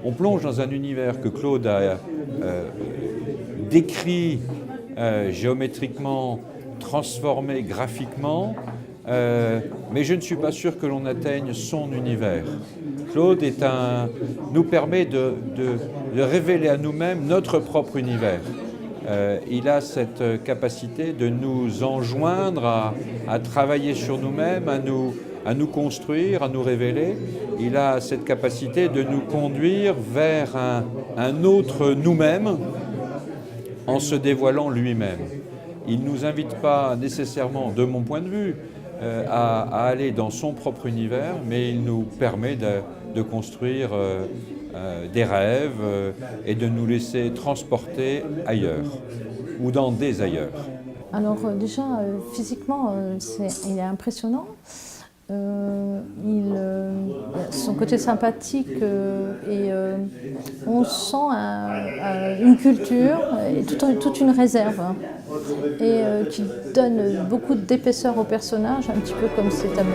on plonge dans un univers que Claude a décrit géométriquement, transformé graphiquement, mais je ne suis pas sûr que l'on atteigne son univers. Claude nous permet de révéler à nous-mêmes notre propre univers. Il a cette capacité de nous enjoindre à travailler sur nous-mêmes, à nous construire, à nous révéler. Il a cette capacité de nous conduire vers un autre nous-mêmes en se dévoilant lui-même. Il ne nous invite pas nécessairement, de mon point de vue, à aller dans son propre univers, mais il nous permet de construire des rêves et de nous laisser transporter ailleurs ou dans des ailleurs. Alors déjà, physiquement, il est impressionnant. Son côté sympathique et on sent une culture et toute une réserve et qui donne beaucoup d'épaisseur au personnage, un petit peu comme ses tableaux.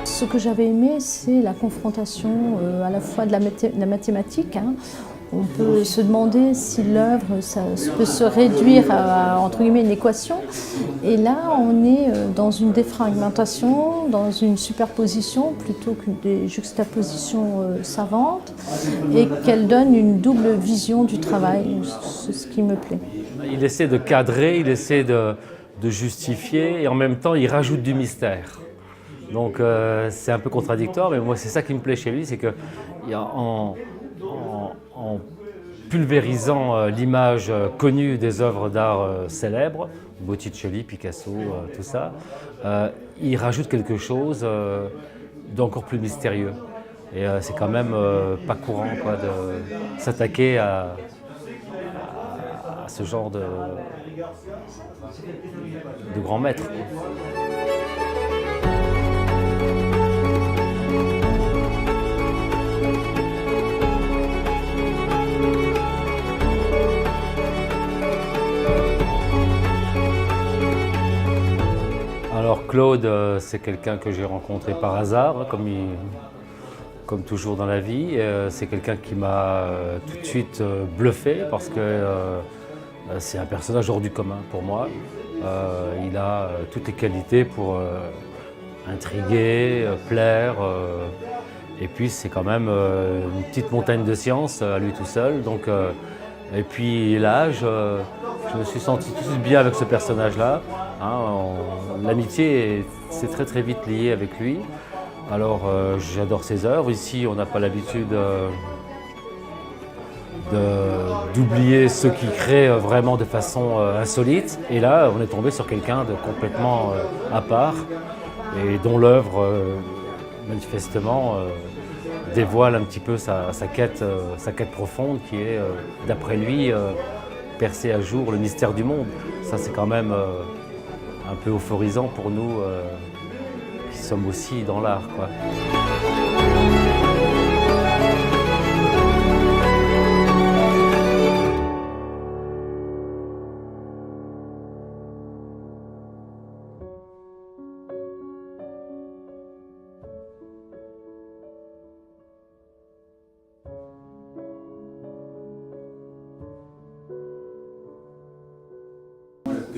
Ce que j'avais aimé, c'est la confrontation à la fois de la mathématique. On peut se demander si l'œuvre peut se réduire à entre guillemets une équation. Et là, on est dans une défragmentation, dans une superposition plutôt qu'une des juxtapositions savantes, et qu'elle donne une double vision du travail. C'est ce qui me plaît. Il essaie de cadrer, il essaie de justifier, et en même temps, il rajoute du mystère. Donc c'est un peu contradictoire, mais moi c'est ça qui me plaît chez lui, c'est qu'en pulvérisant l'image connue des œuvres d'art célèbres, Botticelli, Picasso, tout ça, il rajoute quelque chose d'encore plus mystérieux. Et c'est quand même pas courant quoi, de s'attaquer à ce genre de grands maîtres. Alors Claude, c'est quelqu'un que j'ai rencontré par hasard, comme toujours dans la vie. C'est quelqu'un qui m'a tout de suite bluffé parce que c'est un personnage hors du commun pour moi. Il a toutes les qualités pour intriguer, plaire. Et puis c'est quand même une petite montagne de science à lui tout seul. Donc, et puis l'âge, je me suis senti tout de suite bien avec ce personnage-là. L'amitié s'est très très vite liée avec lui. Alors j'adore ses œuvres. Ici, on n'a pas l'habitude d'oublier ceux qui créent vraiment de façon insolite. Et là, on est tombé sur quelqu'un de complètement à part et dont l'œuvre, manifestement, dévoile un petit peu sa quête profonde qui est, d'après lui, percer à jour le mystère du monde. Ça, c'est quand même un peu euphorisant pour nous qui sommes aussi dans l'art, quoi.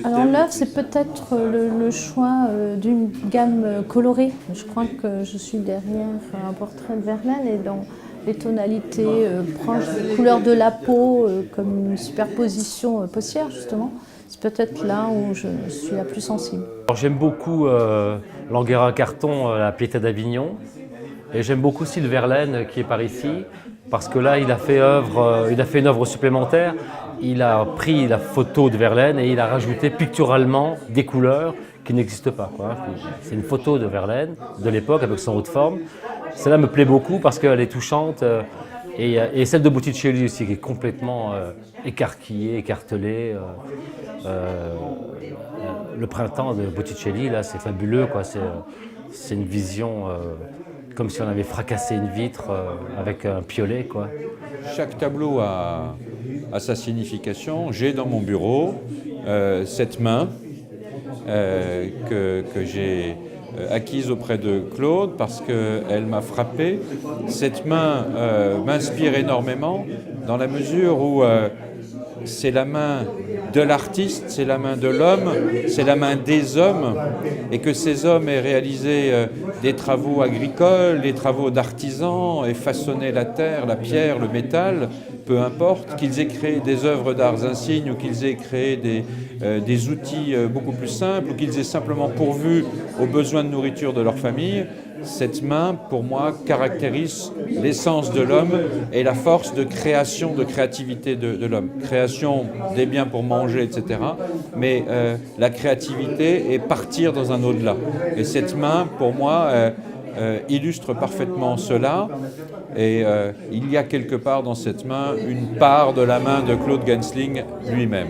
Alors l'œuvre, c'est peut-être le choix d'une gamme colorée. Je crois que je suis derrière un portrait de Verlaine et dans les tonalités proches des couleurs de la peau, comme une superposition possière justement. C'est peut-être là où je suis la plus sensible. J'aime beaucoup l'Anguera Carton, la Pietà d'Avignon. Et j'aime beaucoup aussi le Verlaine qui est par ici, parce que là, il a fait une œuvre supplémentaire. Il a pris la photo de Verlaine et il a rajouté picturalement des couleurs qui n'existent pas, quoi. C'est une photo de Verlaine de l'époque avec son haut de forme. Celle-là me plaît beaucoup parce qu'elle est touchante. Et celle de Botticelli aussi, qui est complètement écarquillée, écartelée. Le printemps de Botticelli, là, c'est fabuleux, quoi. C'est une vision comme si on avait fracassé une vitre avec un piolet, quoi. chaque tableau a sa signification. J'ai dans mon bureau cette main que j'ai acquise auprès de Claude parce qu'elle m'a frappé. Cette main m'inspire énormément dans la mesure où c'est la main de l'artiste, c'est la main de l'homme, c'est la main des hommes, et que ces hommes aient réalisé des travaux agricoles, des travaux d'artisans, et façonné la terre, la pierre, le métal, peu importe, qu'ils aient créé des œuvres d'arts insignes ou qu'ils aient créé des outils beaucoup plus simples ou qu'ils aient simplement pourvu aux besoins de nourriture de leur famille. Cette main, pour moi, caractérise l'essence de l'homme et la force de création, de créativité de l'homme. Création des biens pour manger, etc. Mais la créativité est partir dans un au-delà. Et cette main, pour moi, illustre parfaitement cela. Et il y a quelque part dans cette main une part de la main de Claude Gensling lui-même.